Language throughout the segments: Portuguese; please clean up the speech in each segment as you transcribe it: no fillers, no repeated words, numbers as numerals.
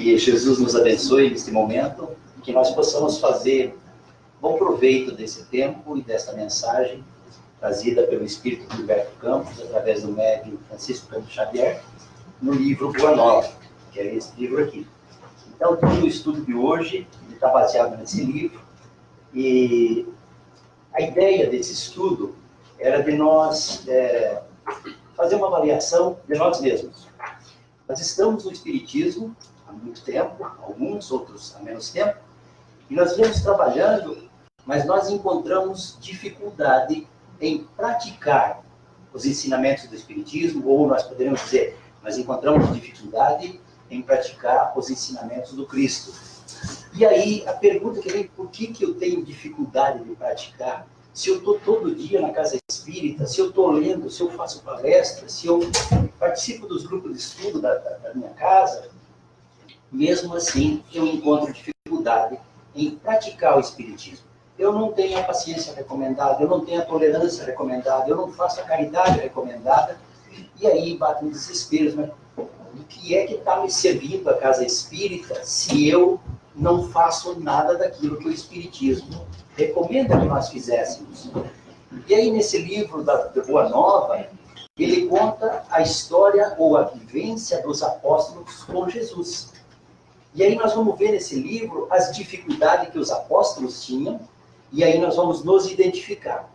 Que Jesus nos abençoe neste momento e que nós possamos fazer bom proveito desse tempo e desta mensagem trazida pelo Espírito de Humberto Campos, através do médium Francisco Campos Xavier, no livro Boa Nova, que é esse livro aqui. Então, todo o estudo de hoje está baseado nesse livro, e a ideia desse estudo era de nós fazer uma avaliação de nós mesmos. Nós estamos no Espiritismo há muito tempo, alguns, outros há menos tempo, e nós viemos trabalhando, mas nós encontramos dificuldade em praticar os ensinamentos do Espiritismo, ou nós poderíamos dizer, nós encontramos dificuldade em praticar os ensinamentos do Cristo. E aí, a pergunta que vem, por que eu tenho dificuldade de praticar? Se eu estou todo dia na casa espírita, se eu estou lendo, se eu faço palestras, se eu participo dos grupos de estudo da minha casa, mesmo assim, eu encontro dificuldade em praticar o Espiritismo. Eu não tenho a paciência recomendada, eu não tenho a tolerância recomendada, eu não faço a caridade recomendada, e aí bate um desespero, mas do que é que está me servindo a casa espírita se eu não faço nada daquilo que o Espiritismo recomenda que nós fizéssemos? E aí, nesse livro da Boa Nova, ele conta a história ou a vivência dos apóstolos com Jesus. E aí nós vamos ver nesse livro as dificuldades que os apóstolos tinham, e aí nós vamos nos identificar.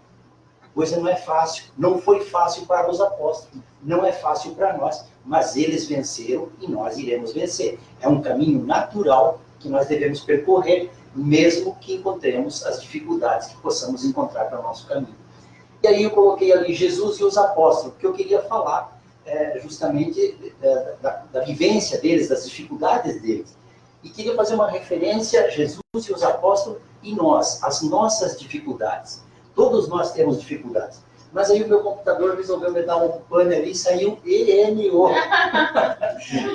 A coisa não é fácil, não foi fácil para os apóstolos, não é fácil para nós, mas eles venceram e nós iremos vencer. É um caminho natural que nós devemos percorrer, mesmo que encontremos as dificuldades que possamos encontrar para o nosso caminho. E aí eu coloquei ali Jesus e os apóstolos, porque eu queria falar justamente da vivência deles, das dificuldades deles. E queria fazer uma referência a Jesus e os apóstolos e nós, as nossas dificuldades. Todos nós temos dificuldades. Mas aí o meu computador resolveu me dar um pane ali e saiu ENO.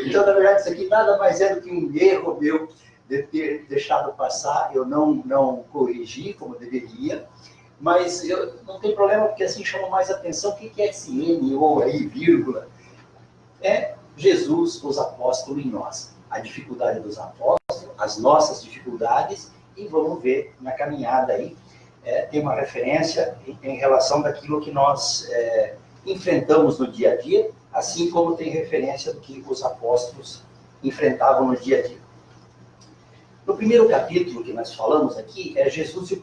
Então, na verdade, isso aqui nada mais é do que um erro meu de ter deixado passar. Eu não corrigi como deveria. Mas não tem problema, porque assim chama mais atenção. O que é esse NO aí, vírgula? É Jesus, os apóstolos e nós. A dificuldade dos apóstolos, as nossas dificuldades, e vamos ver na caminhada aí, tem uma referência em relação daquilo que nós enfrentamos no dia a dia, assim como tem referência do que os apóstolos enfrentavam no dia a dia. No primeiro capítulo que nós falamos aqui, é Jesus e o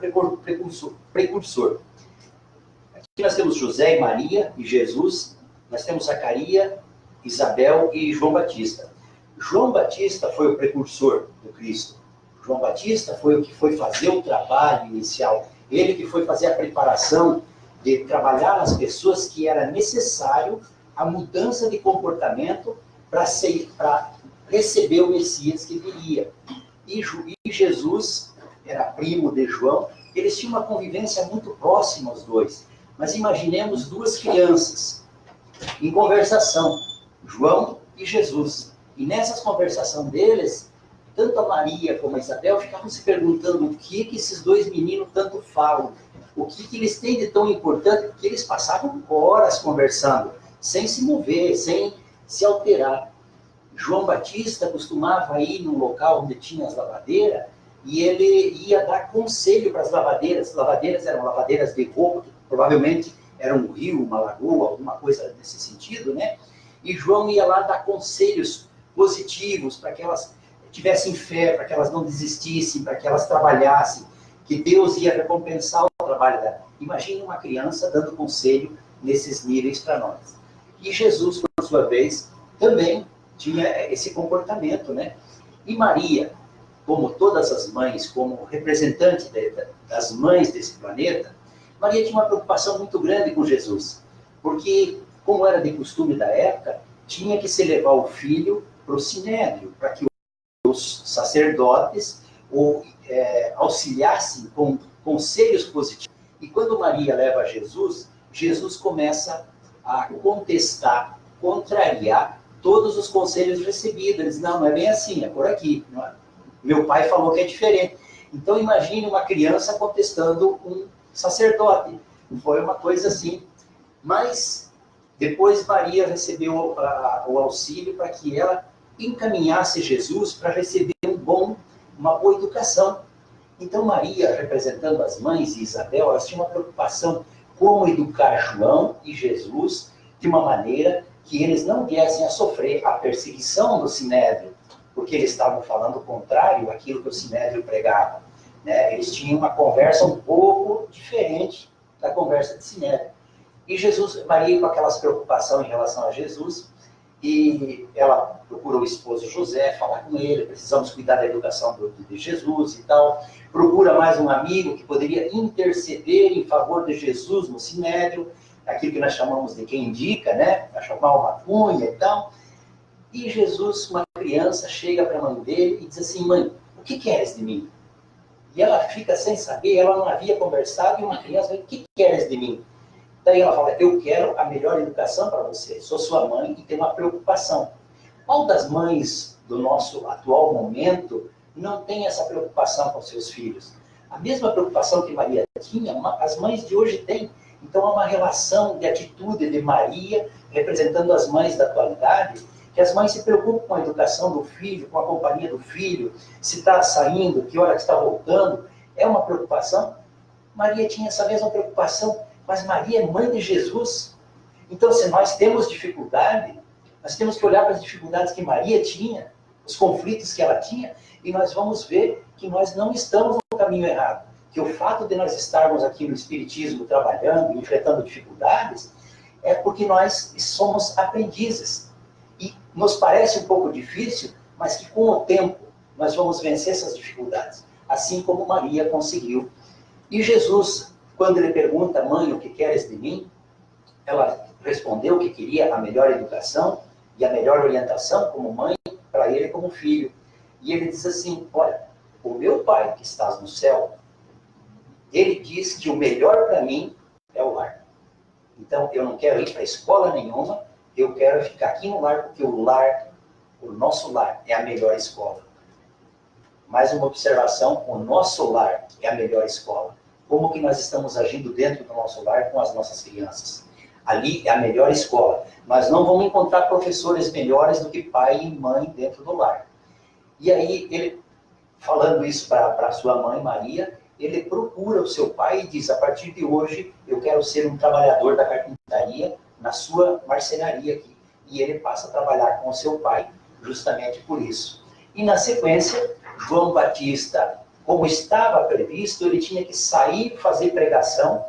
precursor. Aqui nós temos José e Maria e Jesus, nós temos Zacarias, Isabel e João Batista. João Batista foi o precursor do Cristo. João Batista foi o que foi fazer o trabalho inicial. Ele que foi fazer a preparação de trabalhar nas pessoas que era necessário a mudança de comportamento para receber o Messias que viria. E Jesus era primo de João. Eles tinham uma convivência muito próxima, os dois. Mas imaginemos duas crianças em conversação, João e Jesus. E nessas conversações deles, tanto a Maria como a Isabel ficavam se perguntando o que esses dois meninos tanto falam, o que eles têm de tão importante, porque eles passavam horas conversando, sem se mover, sem se alterar. João Batista costumava ir num local onde tinha as lavadeiras, e ele ia dar conselho para as lavadeiras. As lavadeiras eram lavadeiras de roupa, que provavelmente era um rio, uma lagoa, alguma coisa nesse sentido, né? E João ia lá dar conselhos positivos para que elas tivessem fé, para que elas não desistissem, para que elas trabalhassem, que Deus ia recompensar o trabalho dela. Imagine uma criança dando conselho nesses níveis para nós. E Jesus, por sua vez, também tinha esse comportamento, né? E Maria, como todas as mães, como representante das mães desse planeta, Maria tinha uma preocupação muito grande com Jesus, porque, como era de costume da época, tinha que se levar o filho para o sinédrio, para que os sacerdotes auxiliassem com conselhos positivos. E quando Maria leva Jesus, Jesus começa a contestar, contrariar todos os conselhos recebidos. Ele diz, não é bem assim, é por aqui. Não é? Meu pai falou que é diferente. Então imagine uma criança contestando um sacerdote. Foi uma coisa assim. Mas depois Maria recebeu o auxílio para que ela encaminhasse Jesus para receber uma boa educação. Então Maria, representando as mães e Isabel, elas tinham uma preocupação como educar João e Jesus de uma maneira que eles não viessem a sofrer a perseguição do Sinédrio, porque eles estavam falando o contrário àquilo que o Sinédrio pregava. Né? Eles tinham uma conversa um pouco diferente da conversa de Sinédrio. E Maria, com aquelas preocupações em relação a Jesus, e ela procura o esposo José, falar com ele, precisamos cuidar da educação de Jesus e tal. Procura mais um amigo que poderia interceder em favor de Jesus no Sinédrio, aquilo que nós chamamos de quem indica, né? Para chamar uma cunha e tal. E Jesus, uma criança, chega para a mãe dele e diz assim: mãe, o que queres de mim? E ela fica sem saber, ela não havia conversado, e uma criança, o que queres de mim? Daí ela fala: eu quero a melhor educação para você, sou sua mãe e tenho uma preocupação. Qual das mães do nosso atual momento não tem essa preocupação com seus filhos? A mesma preocupação que Maria tinha, as mães de hoje têm. Então há uma relação de atitude de Maria, representando as mães da atualidade, que as mães se preocupam com a educação do filho, com a companhia do filho, se está saindo, que hora que está voltando. É uma preocupação. Maria tinha essa mesma preocupação, mas Maria é mãe de Jesus. Então, se nós temos dificuldade, nós temos que olhar para as dificuldades que Maria tinha, os conflitos que ela tinha, e nós vamos ver que nós não estamos no caminho errado. Que o fato de nós estarmos aqui no Espiritismo trabalhando, enfrentando dificuldades, é porque nós somos aprendizes. E nos parece um pouco difícil, mas que com o tempo nós vamos vencer essas dificuldades. Assim como Maria conseguiu. E Jesus, quando ele pergunta: mãe, o que queres de mim? Ela respondeu que queria a melhor educação e a melhor orientação como mãe para ele como filho. E ele diz assim: olha, o meu pai que estás no céu, ele diz que o melhor para mim é o lar. Então, eu não quero ir para escola nenhuma, eu quero ficar aqui no lar, porque o nosso lar é a melhor escola. Mais uma observação: o nosso lar é a melhor escola. Como que nós estamos agindo dentro do nosso lar com as nossas crianças? Ali é a melhor escola. Nós não vamos encontrar professores melhores do que pai e mãe dentro do lar. E aí, ele, falando isso para sua mãe, Maria, ele procura o seu pai e diz: a partir de hoje, eu quero ser um trabalhador da carpintaria na sua marcenaria aqui. E ele passa a trabalhar com o seu pai, justamente por isso. E na sequência, João Batista, como estava previsto, ele tinha que sair fazer pregação,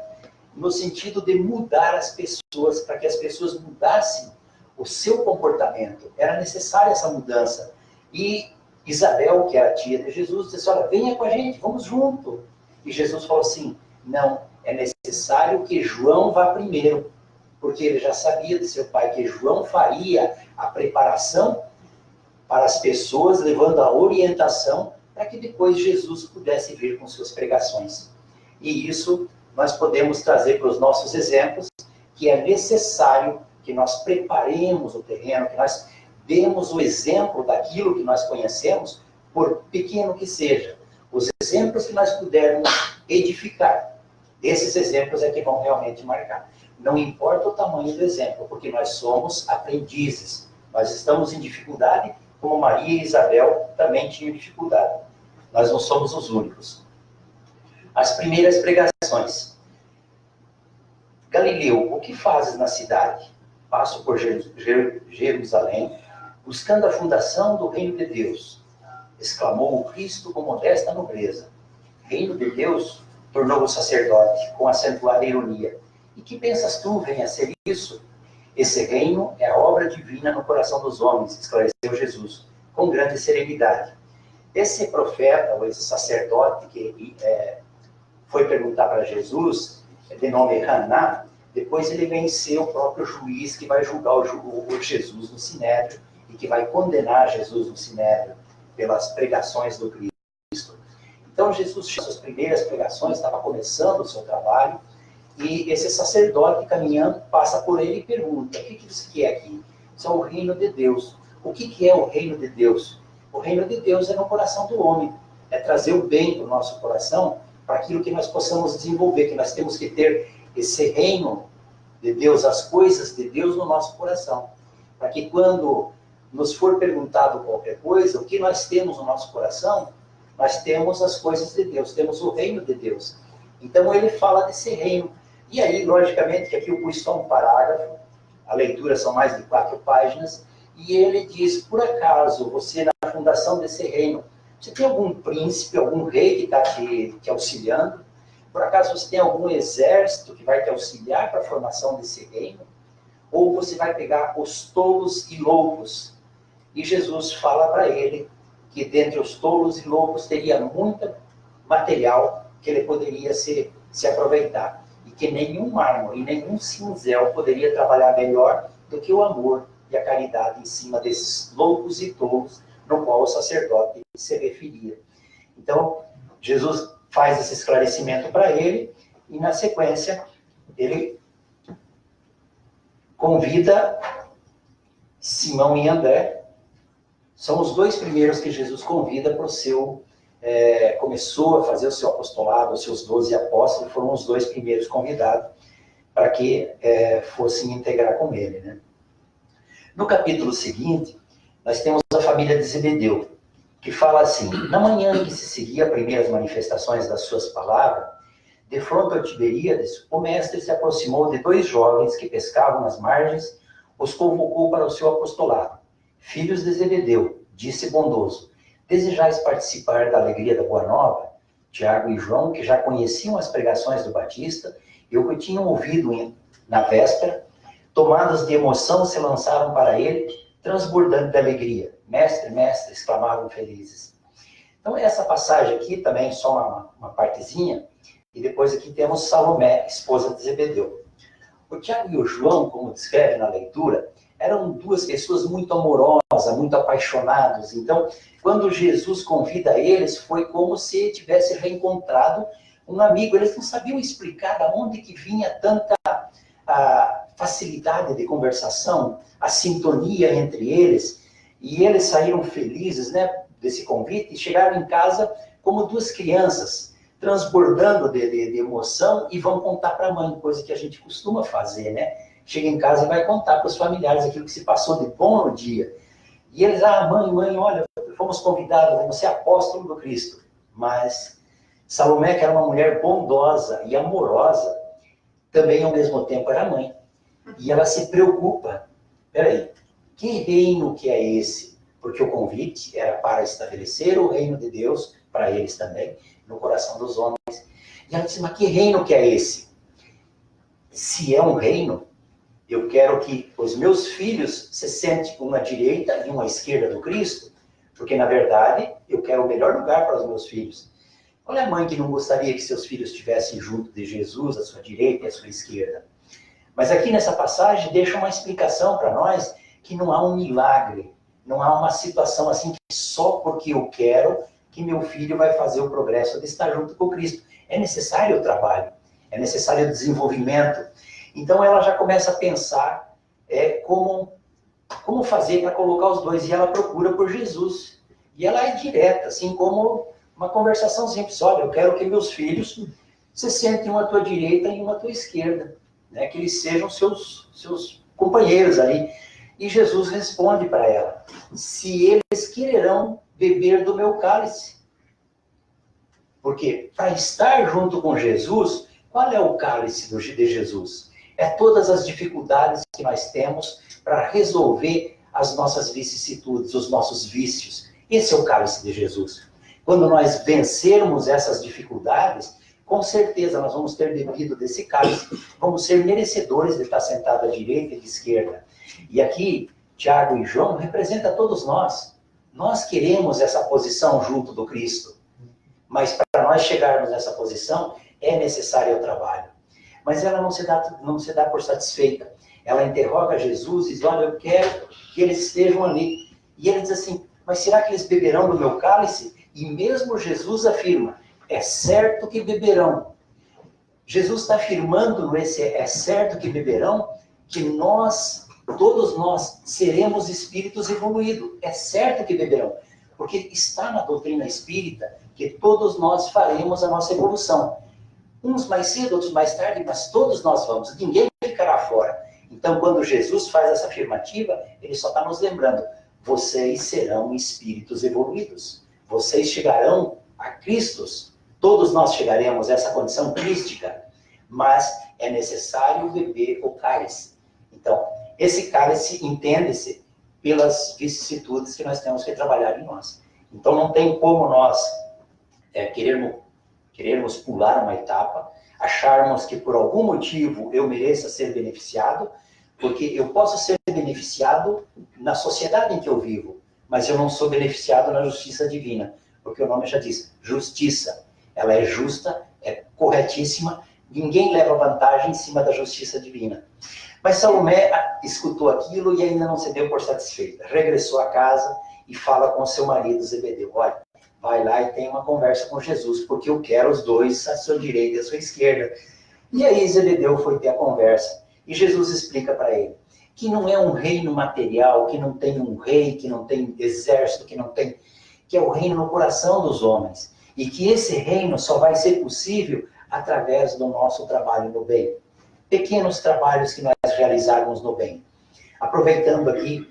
no sentido de mudar as pessoas, para que as pessoas mudassem o seu comportamento. Era necessária essa mudança. E Isabel, que era a tia de Jesus, disse: olha, venha com a gente, vamos junto. E Jesus falou assim: não, é necessário que João vá primeiro, porque ele já sabia de seu pai que João faria a preparação para as pessoas, levando a orientação, para que depois Jesus pudesse vir com suas pregações. E isso nós podemos trazer para os nossos exemplos, que é necessário que nós preparemos o terreno, que nós demos o exemplo daquilo que nós conhecemos, por pequeno que seja. Os exemplos que nós pudermos edificar, esses exemplos é que vão realmente marcar. Não importa o tamanho do exemplo, porque nós somos aprendizes. Nós estamos em dificuldade, como Maria e Isabel também tinham dificuldade. Nós não somos os únicos. As primeiras pregações. Galileu, o que fazes na cidade? Passo por Jerusalém, buscando a fundação do reino de Deus. Exclamou o Cristo com modesta nobreza. Reino de Deus? Tornou o sacerdote, com acentuada ironia. E que pensas tu venha a ser isso? Esse reino é a obra divina no coração dos homens, esclareceu Jesus, com grande serenidade. Esse profeta, ou esse sacerdote que foi perguntar para Jesus, de nome Haná, depois ele venceu o próprio juiz que vai julgar o Jesus no Sinédrio e que vai condenar Jesus no Sinédrio pelas pregações do Cristo. Então Jesus, suas primeiras pregações, estava começando o seu trabalho, e esse sacerdote caminhando passa por ele e pergunta: o que você quer aqui? Isso é o reino de Deus. O que é o reino de Deus? O reino de Deus é no coração do homem. É trazer o bem para o nosso coração, para aquilo que nós possamos desenvolver, que nós temos que ter esse reino de Deus, as coisas de Deus no nosso coração. Para que quando nos for perguntado qualquer coisa, o que nós temos no nosso coração, nós temos as coisas de Deus, temos o reino de Deus. Então ele fala desse reino. E aí, logicamente, que aqui eu pus só um parágrafo, a leitura são mais de 4 páginas, e ele diz, por acaso, você na fundação desse reino, você tem algum príncipe, algum rei que está te auxiliando? Por acaso você tem algum exército que vai te auxiliar para a formação desse reino? Ou você vai pegar os tolos e loucos? E Jesus fala para ele que dentre os tolos e loucos teria muito material que ele poderia se aproveitar. E que nenhum mármore e nenhum cinzel poderia trabalhar melhor do que o amor e a caridade em cima desses loucos e tolos no qual o sacerdote se referia. Então, Jesus faz esse esclarecimento para ele e, na sequência, ele convida Simão e André. São os 2 primeiros que Jesus convida para o seu... começou a fazer o seu apostolado, os seus 12 apóstolos, foram os 2 primeiros convidados para que fossem integrar com ele, né? No capítulo seguinte, nós temos a família de Zebedeu, que fala assim: na manhã em que se seguia as primeiras manifestações das suas palavras, de fronte ao Tiberíades, o mestre se aproximou de 2 jovens que pescavam nas margens, os convocou para o seu apostolado. Filhos de Zebedeu, disse bondoso, desejais participar da alegria da Boa Nova? Tiago e João, que já conheciam as pregações do Batista e o que tinham ouvido na véspera, tomados de emoção, se lançaram para ele, transbordando de alegria. Mestre, mestre, exclamavam felizes. Então, essa passagem aqui também, só uma partezinha, e depois aqui temos Salomé, esposa de Zebedeu. O Tiago e o João, como descreve na leitura, eram 2 pessoas muito amorosas, muito apaixonados. Então, quando Jesus convida eles, foi como se tivesse reencontrado um amigo. Eles não sabiam explicar de onde que vinha tanta facilidade de conversação, a sintonia entre eles. E eles saíram felizes, né, desse convite e chegaram em casa como 2 crianças, transbordando de emoção, e vão contar para a mãe, coisa que a gente costuma fazer, né? Chega em casa e vai contar para os familiares aquilo que se passou de bom no dia. E eles, mãe, olha, fomos convidados, vamos ser apóstolos do Cristo. Mas Salomé, que era uma mulher bondosa e amorosa, também ao mesmo tempo era mãe. E ela se preocupa. Peraí, que reino que é esse? Porque o convite era para estabelecer o reino de Deus, para eles também, no coração dos homens. E ela disse, mas que reino que é esse? Se é um reino, eu quero que os meus filhos se sentem um à direita e um à esquerda do Cristo, porque, na verdade, eu quero o melhor lugar para os meus filhos. Qual é a mãe que não gostaria que seus filhos estivessem junto de Jesus, à sua direita e à sua esquerda? Mas aqui nessa passagem deixa uma explicação para nós que não há um milagre, não há uma situação assim que só porque eu quero que meu filho vai fazer o progresso de estar junto com Cristo. É necessário o trabalho, é necessário o desenvolvimento. Então ela já começa a pensar como fazer para colocar os 2, e ela procura por Jesus. E ela é direta, assim como uma conversação simples. Olha, eu quero que meus filhos se sentem um à tua direita e um à tua esquerda, né? Que eles sejam seus companheiros ali. E Jesus responde para ela, se eles quererão beber do meu cálice. Porque para estar junto com Jesus, qual é o cálice de Jesus? É todas as dificuldades que nós temos para resolver as nossas vicissitudes, os nossos vícios. Esse é o cálice de Jesus. Quando nós vencermos essas dificuldades, com certeza nós vamos ter bebido desse cálice, vamos ser merecedores de estar sentado à direita e à esquerda. E aqui, Tiago e João representam todos nós. Nós queremos essa posição junto do Cristo. Mas para nós chegarmos nessa posição, é necessário o trabalho. Mas ela não se dá por satisfeita. Ela interroga Jesus e diz, olha, eu quero que eles estejam ali. E ele diz assim, mas será que eles beberão do meu cálice? E mesmo Jesus afirma, é certo que beberão. Jesus está afirmando nesse é certo que beberão, que todos nós, seremos espíritos evoluídos. É certo que beberão. Porque está na doutrina espírita que todos nós faremos a nossa evolução. Uns mais cedo, outros mais tarde, mas todos nós vamos. Ninguém ficará fora. Então, quando Jesus faz essa afirmativa, ele só está nos lembrando. vocês serão espíritos evoluídos. Vocês chegarão a Cristo. Todos nós chegaremos a essa condição crística, mas é necessário beber o cálice. Então, esse cálice entende-se pelas vicissitudes que nós temos que trabalhar em nós. Então, não tem como nós querermos pular uma etapa, acharmos que por algum motivo eu mereça ser beneficiado, porque eu posso ser beneficiado na sociedade em que eu vivo, mas eu não sou beneficiado na justiça divina, porque o nome já diz, justiça. Ela é justa, é corretíssima, ninguém leva vantagem em cima da justiça divina. Mas Salomé escutou aquilo e ainda não se deu por satisfeita. Regressou a casa e fala com seu marido Zebedeu, olha, vai lá e tem uma conversa com Jesus, porque eu quero os dois à sua direita e à sua esquerda. E aí Zebedeu foi ter a conversa. E Jesus explica para ele que não é um reino material, que não tem um rei, que não tem exército, que é o reino no coração dos homens. E que esse reino só vai ser possível através do nosso trabalho no bem. Pequenos trabalhos que nós realizarmos no bem. Aproveitando aqui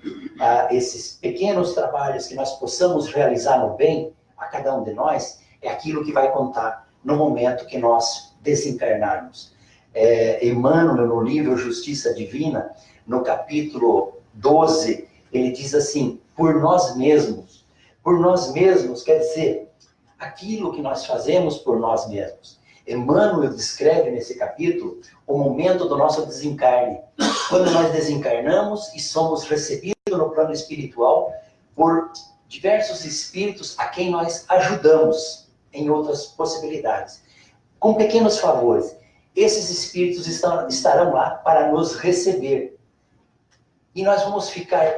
esses pequenos trabalhos que nós possamos realizar no bem, a cada um de nós, é aquilo que vai contar no momento que nós desencarnarmos. Emmanuel, no livro Justiça Divina, no capítulo 12, ele diz assim, por nós mesmos quer dizer, aquilo que nós fazemos por nós mesmos. Emmanuel descreve nesse capítulo o momento do nosso desencarne, quando nós desencarnamos e somos recebidos no plano espiritual por diversos espíritos a quem nós ajudamos em outras possibilidades, com pequenos favores. Esses espíritos estarão lá para nos receber. E nós vamos ficar,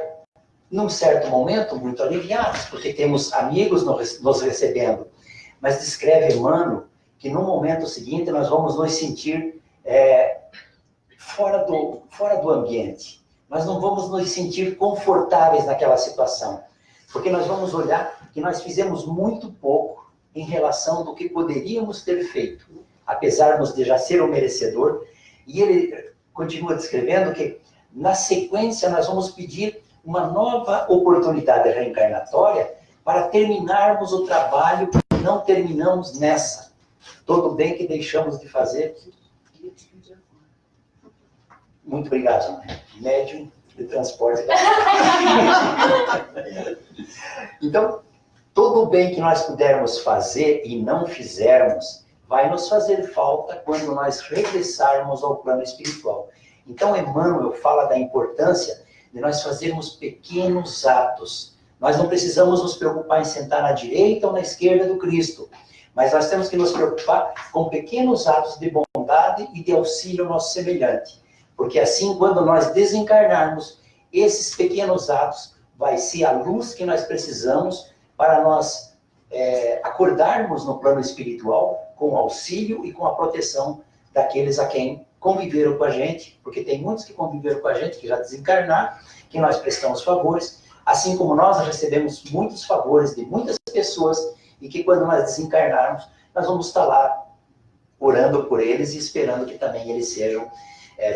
num certo momento, muito aliviados, porque temos amigos nos recebendo. Mas descreve Emmanuel que no momento seguinte nós vamos nos sentir fora do ambiente. Nós não vamos nos sentir confortáveis naquela situação. Porque nós vamos olhar que nós fizemos muito pouco em relação do que poderíamos ter feito, apesar de já ser o merecedor. E ele continua descrevendo que, na sequência, nós vamos pedir uma nova oportunidade reencarnatória para terminarmos o trabalho que não terminamos nessa. Todo o bem que deixamos de fazer. Muito obrigado, médium de transporte. Então, todo o bem que nós pudermos fazer e não fizermos, vai nos fazer falta quando nós regressarmos ao plano espiritual. Então, Emmanuel fala da importância de nós fazermos pequenos atos. Nós não precisamos nos preocupar em sentar na direita ou na esquerda do Cristo, mas nós temos que nos preocupar com pequenos atos de bondade e de auxílio ao nosso semelhante. Porque assim, quando nós desencarnarmos, esses pequenos atos vai ser a luz que nós precisamos para nós acordarmos no plano espiritual com o auxílio e com a proteção daqueles a quem conviveram com a gente, porque tem muitos que conviveram com a gente, que já desencarnaram, que nós prestamos favores, assim como nós recebemos muitos favores de muitas pessoas, e que quando nós desencarnarmos, nós vamos estar lá orando por eles e esperando que também eles sejam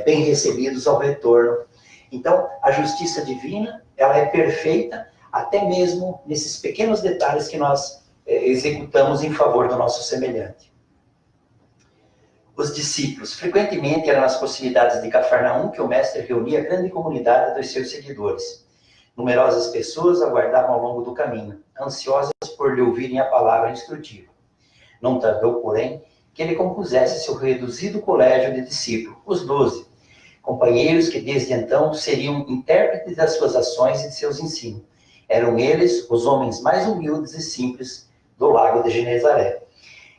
bem recebidos ao retorno. Então, a justiça divina, ela é perfeita, até mesmo nesses pequenos detalhes que nós executamos em favor do nosso semelhante. Os discípulos. Frequentemente eram nas proximidades de Cafarnaum que o mestre reunia a grande comunidade dos seus seguidores. Numerosas pessoas aguardavam ao longo do caminho, ansiosas por lhe ouvirem a palavra instrutiva. Não tardou, porém, que ele compusesse seu reduzido colégio de discípulos, os 12, companheiros que desde então seriam intérpretes das suas ações e de seus ensinos. Eram eles os homens mais humildes e simples do lago de Genezaré.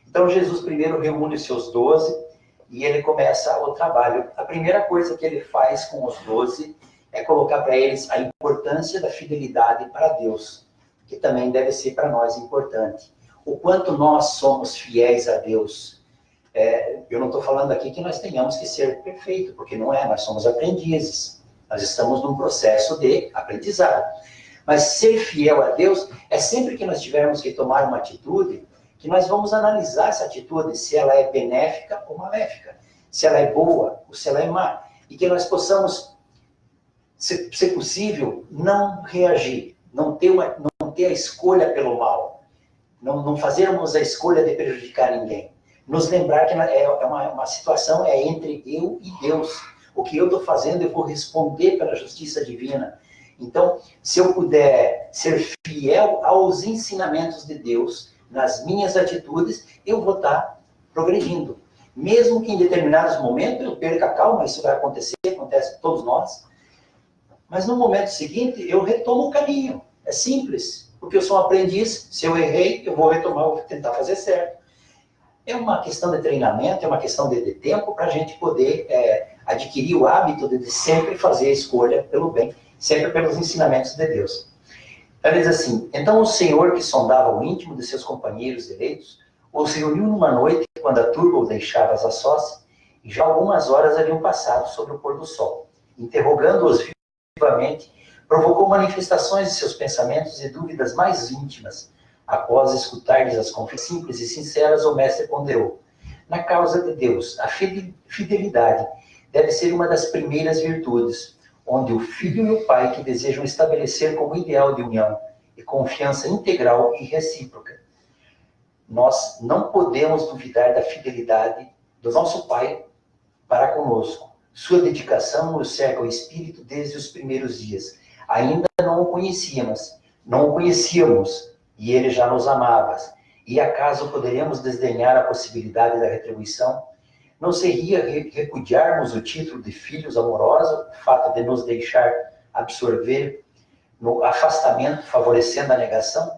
Então Jesus primeiro reúne os seus 12 e ele começa o trabalho. A primeira coisa que ele faz com os 12 é colocar para eles a importância da fidelidade para Deus, que também deve ser para nós importante. O quanto nós somos fiéis a Deus. Eu não estou falando aqui que nós tenhamos que ser perfeitos, porque não é, nós somos aprendizes. Nós estamos num processo de aprendizado. Mas ser fiel a Deus é sempre que nós tivermos que tomar uma atitude, que nós vamos analisar essa atitude, se ela é benéfica ou maléfica, se ela é boa ou se ela é má, e que nós possamos, se possível, não reagir. não ter a escolha pelo mal, não fazermos a escolha de prejudicar ninguém. Nos lembrar que uma situação entre eu e Deus. O que eu estou fazendo, eu vou responder pela justiça divina. Então, se eu puder ser fiel aos ensinamentos de Deus, nas minhas atitudes, eu vou estar progredindo. Mesmo que em determinados momentos eu perca a calma, isso vai acontecer, acontece com todos nós. Mas no momento seguinte, eu retomo o caminho. É simples, porque eu sou um aprendiz. Se eu errei, eu vou retomar, eu vou tentar fazer certo. É uma questão de treinamento, é uma questão de tempo para a gente poder adquirir o hábito de sempre fazer a escolha pelo bem, sempre pelos ensinamentos de Deus. Ele diz assim: então o Senhor, que sondava o íntimo de seus companheiros eleitos, os reuniu numa noite, quando a turba o deixava a sós, e já algumas horas haviam passado sobre o pôr do sol. Interrogando-os vivamente, provocou manifestações de seus pensamentos e dúvidas mais íntimas. Após escutar-lhes as confissões simples e sinceras, o mestre ponderou: na causa de Deus, a fidelidade deve ser uma das primeiras virtudes, onde o filho e o pai que desejam estabelecer como ideal de união e confiança integral e recíproca. Nós não podemos duvidar da fidelidade do nosso pai para conosco. Sua dedicação nos cerca o espírito desde os primeiros dias. Ainda não o conhecíamos, e ele já nos amava. E acaso poderíamos desdenhar a possibilidade da retribuição? Não seria repudiarmos o título de filhos amorosos, o fato de nos deixar absorver no afastamento, favorecendo a negação?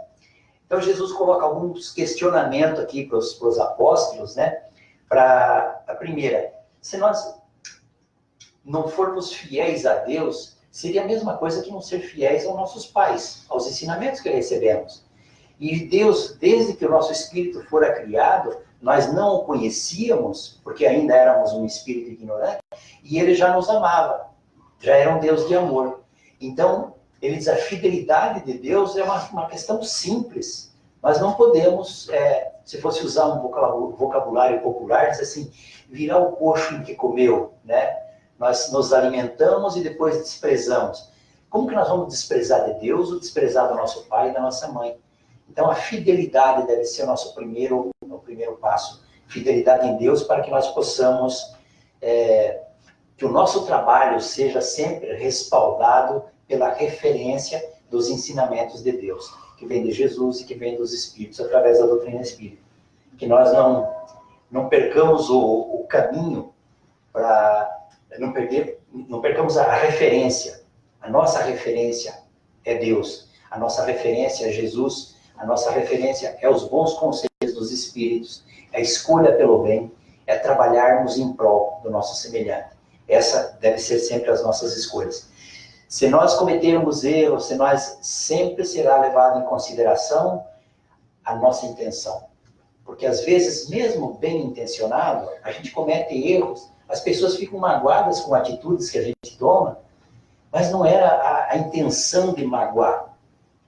Então, Jesus coloca alguns questionamentos aqui para os apóstolos, né? Para a primeira, se nós não formos fiéis a Deus, seria a mesma coisa que não ser fiéis aos nossos pais, aos ensinamentos que recebemos. E Deus, desde que o nosso espírito fora criado, nós não o conhecíamos, porque ainda éramos um espírito ignorante, e ele já nos amava, já era um Deus de amor. Então, ele diz, a fidelidade de Deus é uma questão simples. Nós não podemos, se fosse usar um vocabulário popular, diz assim, virar o coxo em que comeu, né? Nós nos alimentamos e depois desprezamos. Como que nós vamos desprezar de Deus ou desprezar do nosso pai e da nossa mãe? Então, a fidelidade deve ser o primeiro passo. Fidelidade em Deus para que nós possamos, que o nosso trabalho seja sempre respaldado pela referência dos ensinamentos de Deus, que vem de Jesus e que vem dos Espíritos, através da doutrina espírita. Que nós não percamos o caminho para... Não percamos a referência. A nossa referência é Deus. A nossa referência é Jesus. A nossa referência é os bons conselhos dos Espíritos. É a escolha pelo bem. É trabalharmos em prol do nosso semelhante. Essa deve ser sempre as nossas escolhas. Se nós cometermos erros, se nós sempre será levado em consideração a nossa intenção. Porque às vezes, mesmo bem intencionado, a gente comete erros, as pessoas ficam magoadas com atitudes que a gente toma, mas não era a intenção de magoar.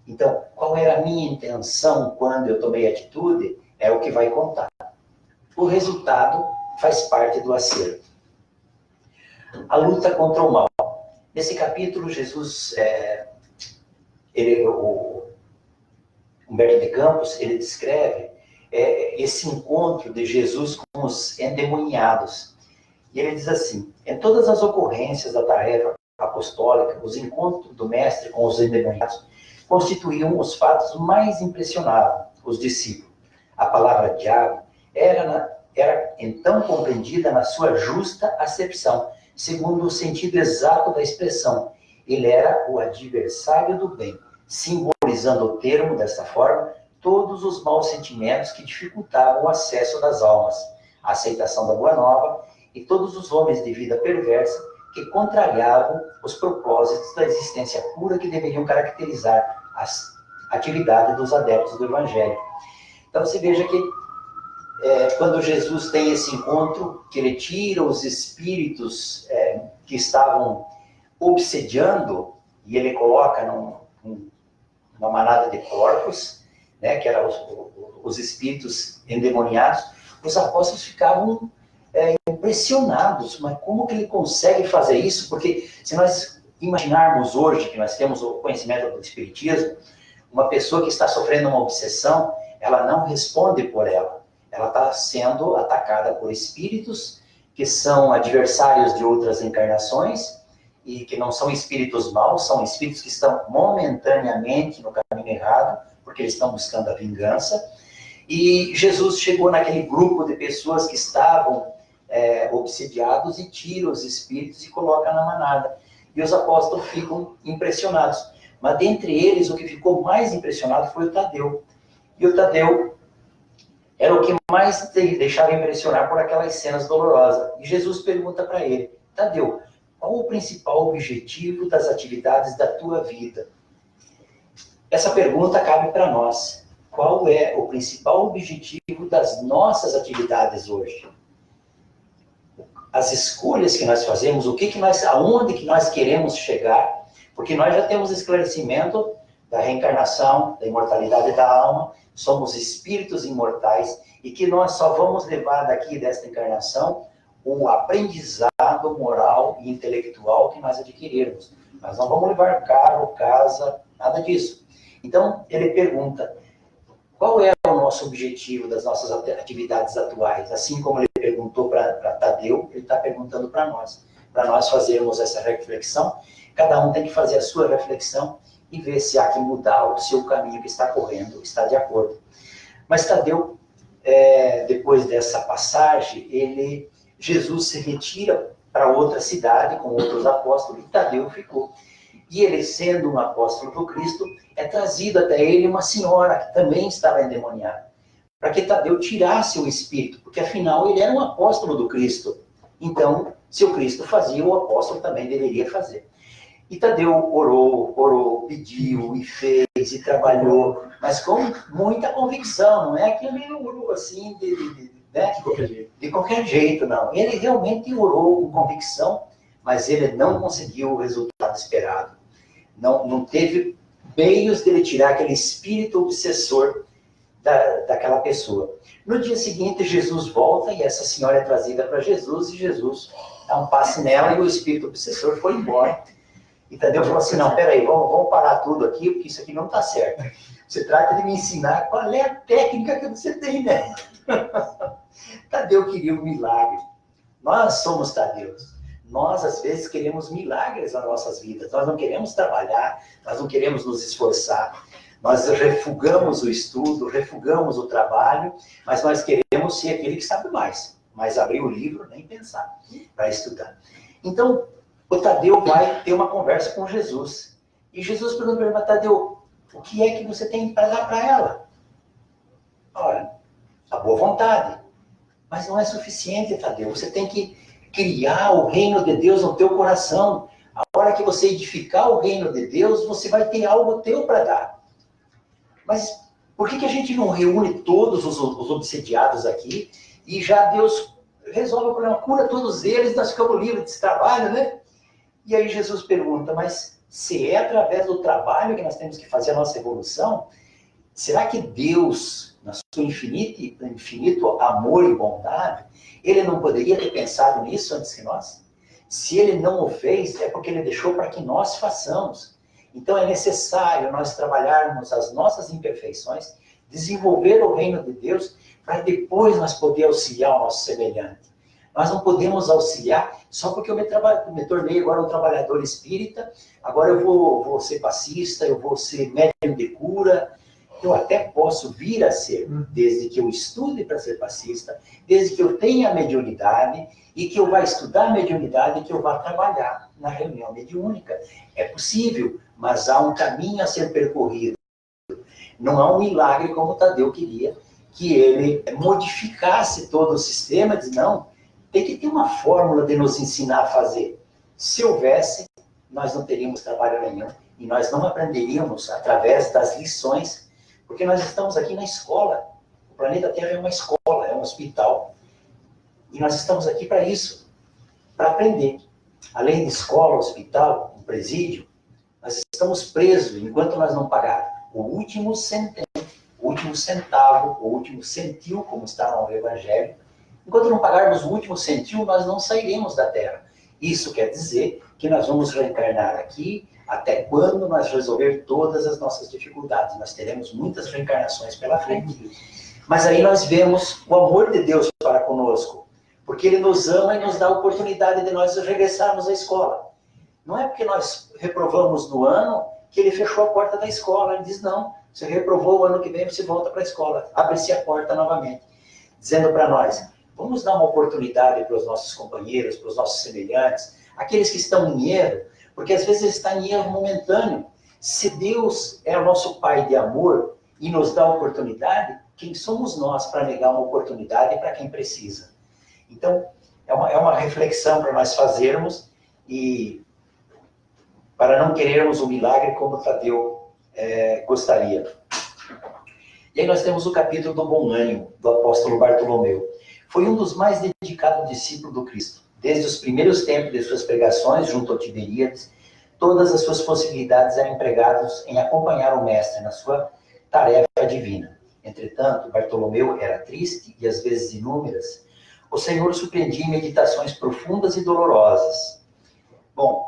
Então, qual era a minha intenção quando eu tomei atitude? É o que vai contar. O resultado faz parte do acerto. A luta contra o mal. Nesse capítulo, Jesus, o Humberto de Campos, ele descreve esse encontro de Jesus com os endemoniados. E ele diz assim, em todas as ocorrências da tarefa apostólica, os encontros do mestre com os endemoniados constituíam os fatos mais impressionavam os discípulos. A palavra diabo era então compreendida na sua justa acepção, segundo o sentido exato da expressão. Ele era o adversário do bem, simbolizando o termo, dessa forma, todos os maus sentimentos que dificultavam o acesso das almas, a aceitação da boa nova, e todos os homens de vida perversa que contrariavam os propósitos da existência pura que deveriam caracterizar as atividades dos adeptos do Evangelho. Então você veja que quando Jesus tem esse encontro, que ele tira os espíritos que estavam obsediando, e ele coloca numa manada de porcos, né, que eram os espíritos endemoniados, os apóstolos ficavam impressionados, mas como que ele consegue fazer isso? Porque se nós imaginarmos hoje, que nós temos o conhecimento do Espiritismo, uma pessoa que está sofrendo uma obsessão, ela não responde por ela. Ela está sendo atacada por espíritos que são adversários de outras encarnações e que não são espíritos maus, são espíritos que estão momentaneamente no caminho errado, porque eles estão buscando a vingança. E Jesus chegou naquele grupo de pessoas que estavam obsidiados e tira os espíritos e coloca na manada. E os apóstolos ficam impressionados. Mas dentre eles, o que ficou mais impressionado foi o Tadeu. E o Tadeu era o que mais deixava impressionar por aquelas cenas dolorosas. E Jesus pergunta para ele: Tadeu, qual o principal objetivo das atividades da tua vida? Essa pergunta cabe para nós. Qual é o principal objetivo das nossas atividades hoje? As escolhas que nós fazemos, aonde que nós queremos chegar, porque nós já temos esclarecimento da reencarnação, da imortalidade da alma, somos espíritos imortais e que nós só vamos levar daqui desta encarnação o aprendizado moral e intelectual que nós adquirirmos. Nós não vamos levar carro, casa, nada disso. Então, ele pergunta: qual é o nosso objetivo das nossas atividades atuais? Assim como ele perguntou para Tadeu, ele está perguntando para nós fazermos essa reflexão. Cada um tem que fazer a sua reflexão e ver se há que mudar, se o caminho que está correndo está de acordo. Mas Tadeu, depois dessa passagem, Jesus se retira para outra cidade com outros apóstolos e Tadeu ficou. E ele, sendo um apóstolo do Cristo, é trazido até ele uma senhora que também estava endemoniada, para que Tadeu tirasse o espírito, porque afinal ele era um apóstolo do Cristo. Então, se o Cristo fazia, o apóstolo também deveria fazer. E Tadeu orou, pediu e fez e trabalhou, mas com muita convicção, não é que ele orou assim de qualquer jeito, não. Ele realmente orou com convicção, mas ele não conseguiu o resultado esperado. Não teve meios dele tirar aquele espírito obsessor daquela pessoa. No dia seguinte, Jesus volta e essa senhora é trazida para Jesus e Jesus dá um passe nela e o espírito obsessor foi embora. E Tadeu falou assim: não, peraí, vamos parar tudo aqui, porque isso aqui não está certo. Você trata de me ensinar qual é a técnica que você tem, né? Tadeu queria um milagre. Nós somos Tadeus. Nós, às vezes, queremos milagres nas nossas vidas. Nós não queremos trabalhar, nós não queremos nos esforçar. Nós refugamos o estudo, refugamos o trabalho, mas nós queremos ser aquele que sabe mais. Mas abrir o livro, nem pensar, para estudar. Então, o Tadeu vai ter uma conversa com Jesus. E Jesus pergunta para ele: Tadeu, o que é que você tem para dar para ela? Olha, a boa vontade. Mas não é suficiente, Tadeu. Você tem que criar o reino de Deus no teu coração. A hora que você edificar o reino de Deus, você vai ter algo teu para dar. Mas por que a gente não reúne todos os obsediados aqui e já Deus resolve o problema, cura todos eles, nós ficamos livres desse trabalho, né? E aí Jesus pergunta: mas se é através do trabalho que nós temos que fazer a nossa evolução, será que Deus, na sua infinito amor e bondade, ele não poderia ter pensado nisso antes que nós? Se ele não o fez, é porque ele deixou para que nós façamos. Então é necessário nós trabalharmos as nossas imperfeições, desenvolver o reino de Deus, para depois nós poder auxiliar o nosso semelhante. Nós não podemos auxiliar só porque eu me tornei agora um trabalhador espírita, agora eu vou ser passista, eu vou ser médium de cura. Eu até posso vir a ser, desde que eu estude para ser passista, desde que eu tenha mediunidade e que eu vá estudar a mediunidade e que eu vá trabalhar na reunião mediúnica. É possível, mas há um caminho a ser percorrido. Não há um milagre como o Tadeu queria, que ele modificasse todo o sistema. Diz: não, tem que ter uma fórmula de nos ensinar a fazer. Se houvesse, nós não teríamos trabalho nenhum e nós não aprenderíamos através das lições, porque nós estamos aqui na escola. O planeta Terra é uma escola, é um hospital. E nós estamos aqui para isso, para aprender. Além de escola, hospital, um presídio, nós estamos presos enquanto nós não pagarmos o último centavo, o último centil, como está no Evangelho. Enquanto não pagarmos o último centil, nós não sairemos da Terra. Isso quer dizer que nós vamos reencarnar aqui até quando nós resolver todas as nossas dificuldades. Nós teremos muitas reencarnações pela frente. Mas aí nós vemos o amor de Deus para conosco, porque Ele nos ama e nos dá a oportunidade de nós regressarmos à escola. Não é porque nós reprovamos no ano que Ele fechou a porta da escola. Ele diz, não, você reprovou, o ano que vem você volta para a escola. Abre-se a porta novamente, dizendo para nós, vamos dar uma oportunidade para os nossos companheiros, para os nossos semelhantes, aqueles que estão em erro, porque às vezes está em erro momentâneo. Se Deus é o nosso Pai de amor e nos dá a oportunidade, quem somos nós para negar uma oportunidade para quem precisa? Então, é uma reflexão para nós fazermos e para não querermos o milagre como Tadeu gostaria. E aí nós temos o capítulo do bom ânimo, do apóstolo Bartolomeu. Foi um dos mais dedicados discípulos do Cristo. Desde os primeiros tempos de suas pregações junto ao Tiberíades, todas as suas possibilidades eram empregadas em acompanhar o Mestre na sua tarefa divina. Entretanto, Bartolomeu era triste e às vezes inúmeras. O Senhor surpreendia em meditações profundas e dolorosas. Bom,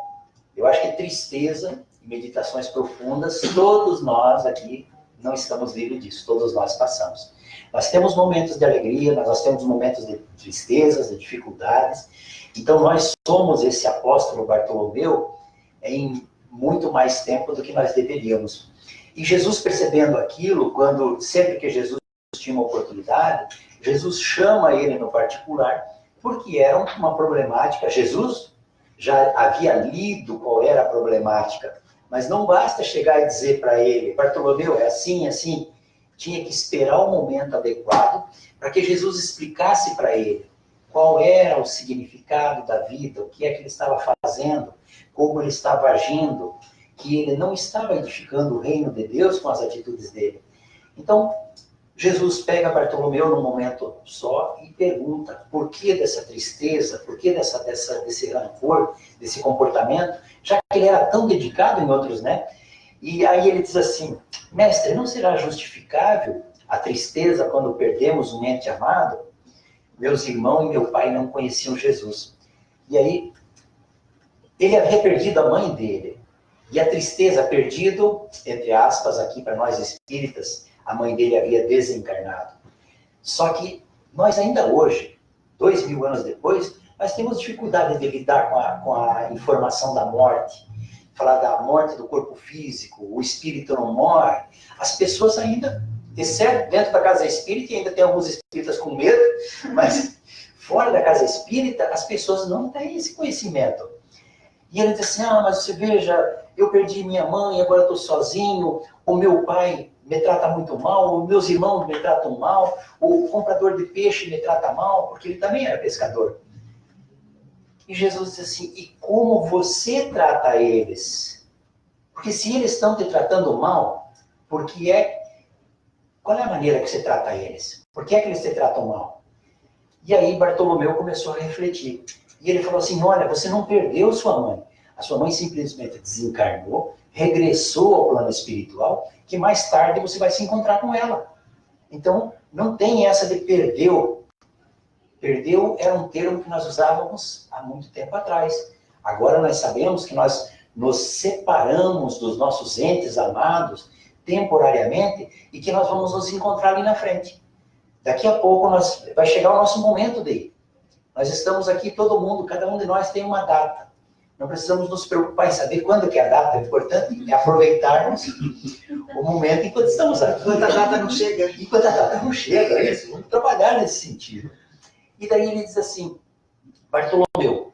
eu acho que tristeza e meditações profundas, todos nós aqui não estamos livres disso, todos nós passamos. Nós temos momentos de alegria, nós temos momentos de tristezas, de dificuldades. Então, nós somos esse apóstolo Bartolomeu em muito mais tempo do que nós deveríamos. E Jesus, percebendo aquilo, sempre que Jesus tinha uma oportunidade, Jesus chama ele no particular, porque era uma problemática. Jesus já havia lido qual era a problemática, mas não basta chegar e dizer para ele, Bartolomeu, é assim, assim. Tinha que esperar o momento adequado para que Jesus explicasse para ele qual era o significado da vida, o que é que ele estava fazendo, como ele estava agindo, que ele não estava edificando o reino de Deus com as atitudes dele. Então, Jesus pega Bartolomeu num momento só e pergunta por que dessa tristeza, por que desse rancor, desse comportamento, já que ele era tão dedicado em outros, né? E aí ele diz assim, mestre, não será justificável a tristeza quando perdemos um ente amado? Meus irmãos e meu pai não conheciam Jesus. E aí, ele havia perdido a mãe dele. E a tristeza, perdido, entre aspas, aqui para nós espíritas, a mãe dele havia desencarnado. Só que nós ainda hoje, 2000 anos depois, nós temos dificuldade de lidar com a informação da morte. Falar da morte do corpo físico, o espírito não morre. As pessoas ainda, exceto dentro da casa espírita, ainda tem alguns espíritas com medo, mas fora da casa espírita, as pessoas não têm esse conhecimento. E ele diz assim, mas você veja, eu perdi minha mãe, agora estou sozinho, o meu pai me trata muito mal, os meus irmãos me tratam mal, o comprador de peixe me trata mal, porque ele também era pescador. E Jesus diz assim, e como você trata eles? Porque se eles estão te tratando mal, qual é a maneira que você trata eles? Por que é que eles te tratam mal? E aí Bartolomeu começou a refletir. E ele falou assim, olha, você não perdeu sua mãe. A sua mãe simplesmente desencarnou, regressou ao plano espiritual, que mais tarde você vai se encontrar com ela. Então, não tem essa de perdeu. Perdeu era um termo que nós usávamos há muito tempo atrás. Agora nós sabemos que nós nos separamos dos nossos entes amados temporariamente e que nós vamos nos encontrar ali na frente. Daqui a pouco vai chegar o nosso momento de ir. Nós estamos aqui, todo mundo, cada um de nós tem uma data. Não precisamos nos preocupar em saber quando que é a data. O importante é aproveitarmos o momento enquanto estamos aqui. Enquanto a data não chega. Enquanto a data não chega, é isso. Vamos trabalhar nesse sentido. E daí ele diz assim, Bartolomeu,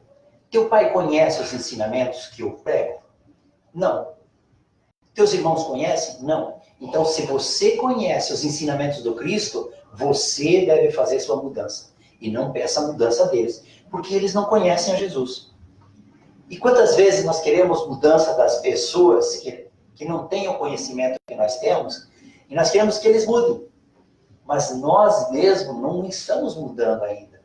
teu pai conhece os ensinamentos que eu prego? Não. Teus irmãos conhecem? Não. Então, se você conhece os ensinamentos do Cristo, você deve fazer sua mudança. E não peça a mudança deles, porque eles não conhecem a Jesus. E quantas vezes nós queremos mudança das pessoas que não têm o conhecimento que nós temos, e nós queremos que eles mudem. Mas nós mesmos não estamos mudando ainda.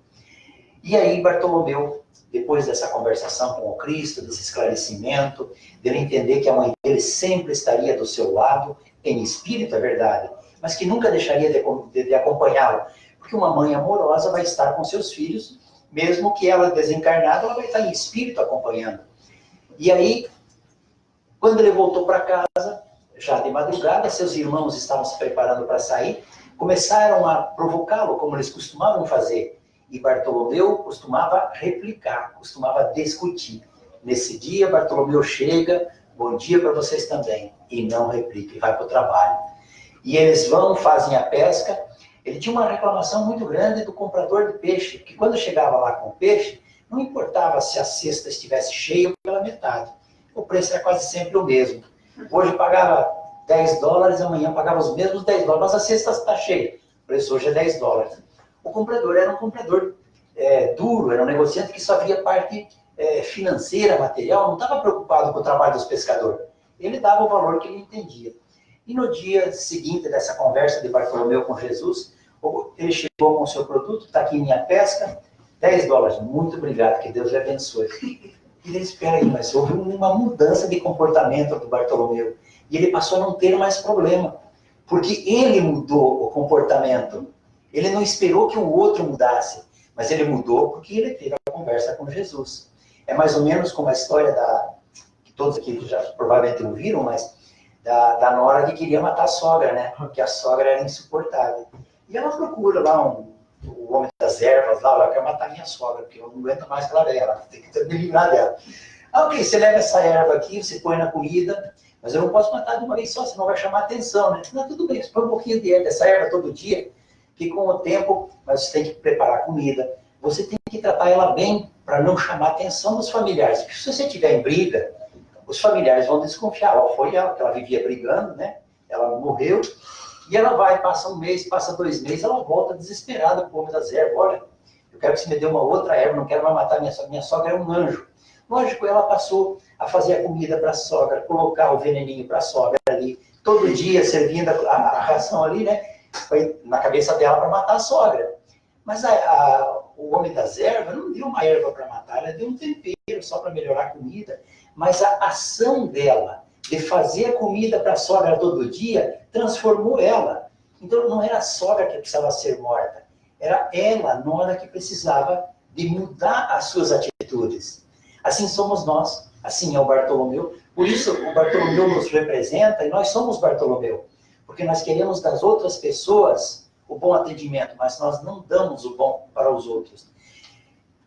E aí Bartolomeu, depois dessa conversação com o Cristo, desse esclarecimento, dele entender que a mãe dele sempre estaria do seu lado, em espírito, é verdade, mas que nunca deixaria de acompanhá-lo. Porque uma mãe amorosa vai estar com seus filhos, mesmo que ela desencarnada, ela vai estar em espírito acompanhando. E aí, quando ele voltou para casa, já de madrugada, seus irmãos estavam se preparando para sair, começaram a provocá-lo, como eles costumavam fazer. E Bartolomeu costumava replicar, costumava discutir. Nesse dia, Bartolomeu chega, bom dia para vocês também, e não replica, e vai para o trabalho. E eles vão, fazem a pesca. Ele tinha uma reclamação muito grande do comprador de peixe, que quando chegava lá com o peixe, não importava se a cesta estivesse cheia ou pela metade. O preço era quase sempre o mesmo. Hoje pagava $10, amanhã pagava os mesmos $10, mas a cesta está cheia. O preço hoje é $10. O comprador era um comprador duro, era um negociante que só via parte financeira, material, não estava preocupado com o trabalho dos pescadores. Ele dava o valor que ele entendia. E no dia seguinte dessa conversa de Bartolomeu com Jesus, ele chegou com o seu produto, está aqui minha pesca, $10, muito obrigado, que Deus lhe abençoe. E ele espera aí, mas houve uma mudança de comportamento do Bartolomeu. E ele passou a não ter mais problema, porque ele mudou o comportamento. Ele não esperou que o outro mudasse, mas ele mudou porque ele teve a conversa com Jesus. É mais ou menos como a história que todos aqui já provavelmente ouviram, mas da nora que queria matar a sogra, né? Porque a sogra era insuportável. E ela procura lá o homem das ervas, lá, ela quer matar minha sogra, porque eu não aguento mais que ela veja, ela tem que me livrar dela. Ah, ok, você leva essa erva aqui, você põe na comida, mas eu não posso matar de uma vez só, senão vai chamar atenção, né? Não, tudo bem, você põe um pouquinho dessa erva todo dia, que com o tempo, mas você tem que preparar a comida, você tem que tratar ela bem para não chamar a atenção dos familiares, porque se você estiver em briga, os familiares vão desconfiar, ó, foi ela, que ela vivia brigando, né? Ela morreu, e ela vai, passa um mês, passa 2 meses, ela volta desesperada com o homem das ervas, olha, eu quero que você me dê uma outra erva, não quero mais matar minha sogra, é um anjo. Lógico, ela passou a fazer a comida para a sogra, colocar o veneninho para a sogra ali, todo dia servindo a ração ali, né? Foi na cabeça dela para matar a sogra. Mas o homem das ervas não deu uma erva para matar, ela deu um tempero só para melhorar a comida. Mas a ação dela de fazer a comida para a sogra todo dia transformou ela. Então não era a sogra que precisava ser morta, era ela, a nora, que precisava de mudar as suas atitudes. Assim somos nós, assim é o Bartolomeu. Por isso o Bartolomeu nos representa e nós somos Bartolomeu. Porque nós queremos das outras pessoas o bom atendimento, mas nós não damos o bom para os outros.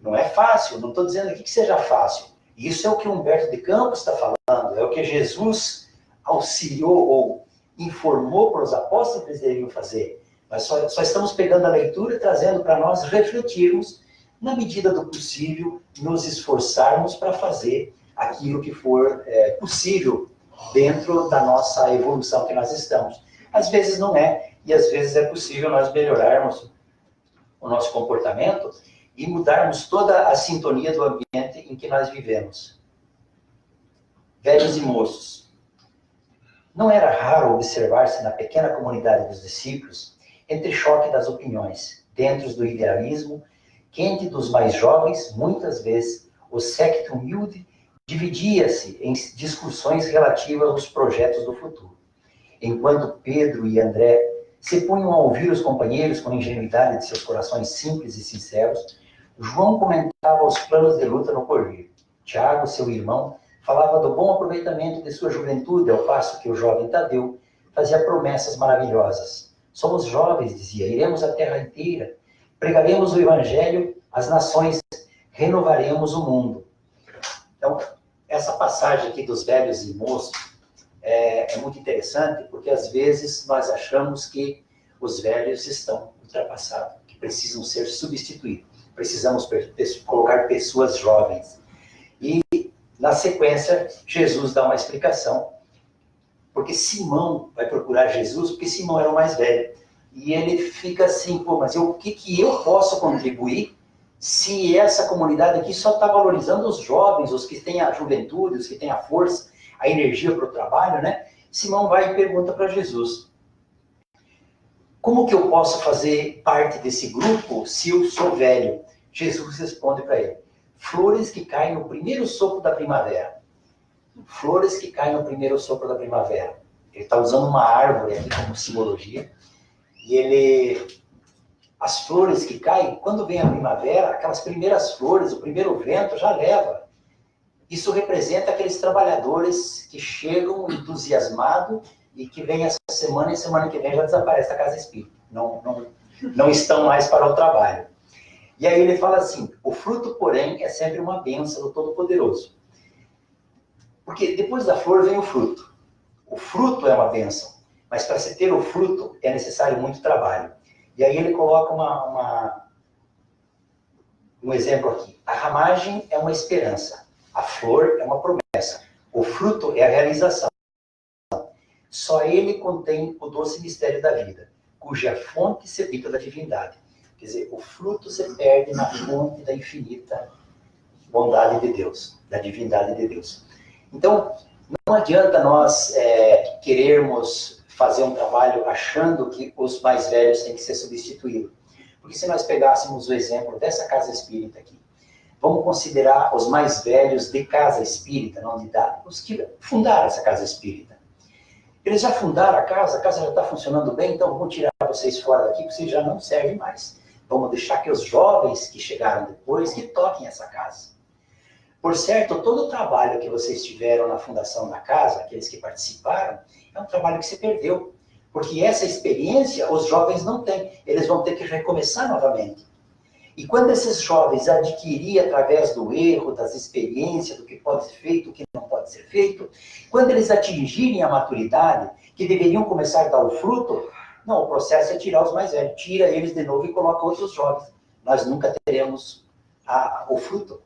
Não é fácil, não estou dizendo aqui que seja fácil. Isso é o que Humberto de Campos está falando, é o que Jesus auxiliou ou informou para os apóstolos que eles deveriam fazer. Mas só estamos pegando a leitura e trazendo para nós refletirmos, na medida do possível, nos esforçarmos para fazer aquilo que for possível dentro da nossa evolução que nós estamos. Às vezes não é, e às vezes é possível nós melhorarmos o nosso comportamento e mudarmos toda a sintonia do ambiente em que nós vivemos. Velhos e moços. Não era raro observar-se na pequena comunidade dos discípulos entrechoque das opiniões, dentro do idealismo, quente dos mais jovens, muitas vezes, o séquito humilde dividia-se em discussões relativas aos projetos do futuro. Enquanto Pedro e André se punham a ouvir os companheiros com a ingenuidade de seus corações simples e sinceros, João comentava os planos de luta no porvir. Tiago, seu irmão, falava do bom aproveitamento de sua juventude, ao passo que o jovem Tadeu fazia promessas maravilhosas. Somos jovens, dizia, iremos a terra inteira, pregaremos o evangelho às nações, renovaremos o mundo. Então, essa passagem aqui dos velhos e moços é muito interessante, porque às vezes nós achamos que os velhos estão ultrapassados, que precisam ser substituídos. Precisamos colocar pessoas jovens. E, na sequência, Jesus dá uma explicação, porque Simão vai procurar Jesus, porque Simão era o mais velho. E ele fica assim, pô, mas o que eu posso contribuir se essa comunidade aqui só está valorizando os jovens, os que têm a juventude, os que têm a força, a energia para o trabalho, né? Simão vai e pergunta para Jesus: como que eu posso fazer parte desse grupo se eu sou velho? Jesus responde para ele: flores que caem no primeiro sopro da primavera. Flores que caem no primeiro sopro da primavera. Ele está usando uma árvore aqui como simbologia. E ele as flores que caem, quando vem a primavera, aquelas primeiras flores, o primeiro vento já leva. Isso representa aqueles trabalhadores que chegam entusiasmados e que vêm essa semana e semana que vem já desaparece da casa espírita. Não estão mais para o trabalho. E aí ele fala assim, o fruto, porém, é sempre uma bênção do Todo-Poderoso. Porque depois da flor vem o fruto. O fruto é uma bênção, mas para se ter o fruto é necessário muito trabalho. E aí ele coloca um exemplo aqui. A ramagem é uma esperança, a flor é uma promessa, o fruto é a realização. Só ele contém o doce mistério da vida, cuja fonte se habita da divindade. Quer dizer, o fruto se perde na fonte da infinita bondade de Deus, da divindade de Deus. Então, não adianta nós querermos fazer um trabalho achando que os mais velhos têm que ser substituídos. Porque se nós pegássemos o exemplo dessa casa espírita aqui, vamos considerar os mais velhos de casa espírita, não de idade, os que fundaram essa casa espírita. Eles já fundaram a casa já está funcionando bem, então vamos tirar vocês fora daqui, porque vocês já não servem mais. Vamos deixar que os jovens que chegaram depois, que toquem essa casa. Por certo, todo o trabalho que vocês tiveram na fundação da casa, aqueles que participaram, é um trabalho que se perdeu. Porque essa experiência os jovens não têm. Eles vão ter que recomeçar novamente. E quando esses jovens adquirirem através do erro, das experiências, do que pode ser feito, o que não pode ser feito, quando eles atingirem a maturidade, que deveriam começar a dar o fruto, não, o processo é tirar os mais velhos. Tira eles de novo e coloca outros jovens. Nós nunca teremos o fruto.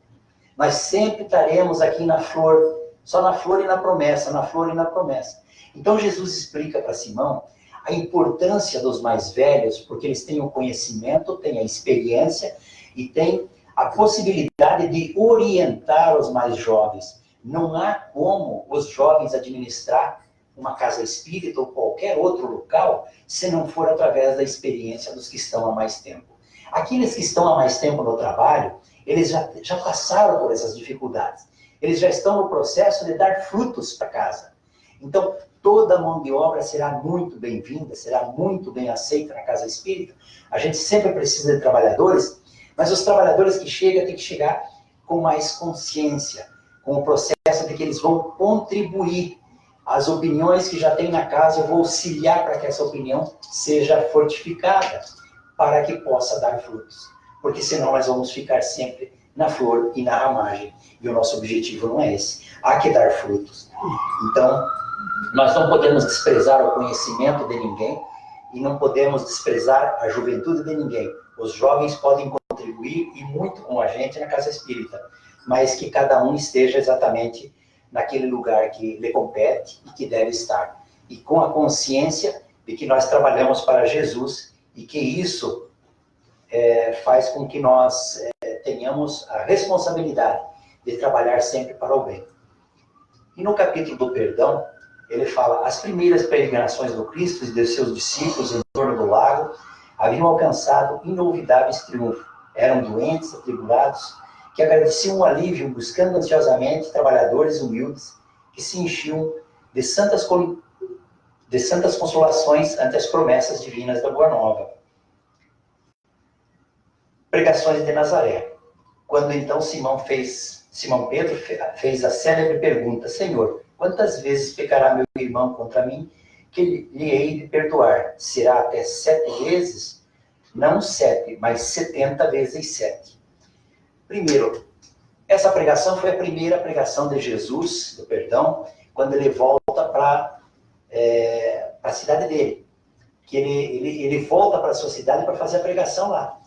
Nós sempre estaremos aqui na flor, só na flor e na promessa, na flor e na promessa. Então Jesus explica para Simão a importância dos mais velhos, porque eles têm o conhecimento, têm a experiência e têm a possibilidade de orientar os mais jovens. Não há como os jovens administrar uma casa espírita ou qualquer outro local se não for através da experiência dos que estão há mais tempo. Aqueles que estão há mais tempo no trabalho, eles já passaram por essas dificuldades. Eles já estão no processo de dar frutos para casa. Então, toda mão de obra será muito bem-vinda, será muito bem aceita na casa espírita. A gente sempre precisa de trabalhadores, mas os trabalhadores que chegam têm que chegar com mais consciência, com o processo de que eles vão contribuir. As opiniões que já tem na casa, eu vou auxiliar para que essa opinião seja fortificada, para que possa dar frutos. Porque senão nós vamos ficar sempre na flor e na ramagem. E o nosso objetivo não é esse. Há que dar frutos. Então, nós não podemos desprezar o conhecimento de ninguém e não podemos desprezar a juventude de ninguém. Os jovens podem contribuir e muito com a gente na casa espírita, mas que cada um esteja exatamente naquele lugar que lhe compete e que deve estar. E com a consciência de que nós trabalhamos para Jesus e que isso faz com que nós tenhamos a responsabilidade de trabalhar sempre para o bem. E no capítulo do perdão, ele fala, as primeiras peregrinações do Cristo e de seus discípulos em torno do lago haviam alcançado inolvidáveis triunfos. Eram doentes, atribulados, que agradeciam o alívio, buscando ansiosamente trabalhadores humildes que se enchiam de santas consolações ante as promessas divinas da Boa Nova. Pregações de Nazaré. Quando então Simão Pedro fez a célebre pergunta, Senhor, quantas vezes pecará meu irmão contra mim, que lhe hei de perdoar? Será até 7 vezes? Não 7, mas 70 vezes 7. Primeiro, essa pregação foi a primeira pregação de Jesus, do perdão, quando ele volta para a cidade dele. Que ele volta para a sua cidade para fazer a pregação lá.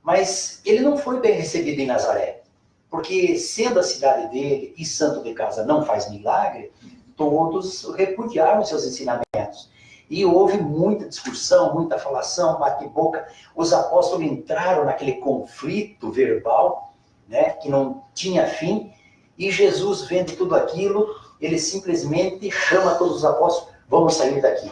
Mas ele não foi bem recebido em Nazaré. Porque, sendo a cidade dele e santo de casa não faz milagre, todos repudiaram seus ensinamentos. E houve muita discussão, muita falação, bate-boca. Os apóstolos entraram naquele conflito verbal, né, que não tinha fim. E Jesus, vendo tudo aquilo, ele simplesmente chama todos os apóstolos, vamos sair daqui.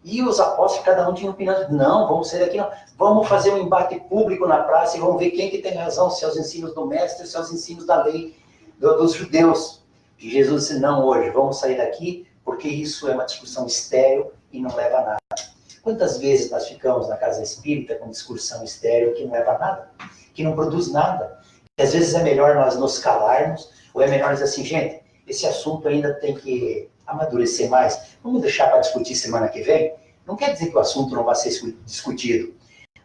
E os apóstolos, cada um tinha opinião, não, vamos sair daqui não. Vamos fazer um embate público na praça e vamos ver quem que tem razão, se é os ensinos do mestre, se é os ensinos da lei dos judeus. E Jesus disse, não hoje, vamos sair daqui, porque isso é uma discussão estéril e não leva a nada. Quantas vezes nós ficamos na casa espírita com discussão estéril que não leva a nada, que não produz nada, que às vezes é melhor nós nos calarmos, ou é melhor dizer assim, gente, esse assunto ainda tem que amadurecer mais, vamos deixar para discutir semana que vem? Não quer dizer que o assunto não vai ser discutido,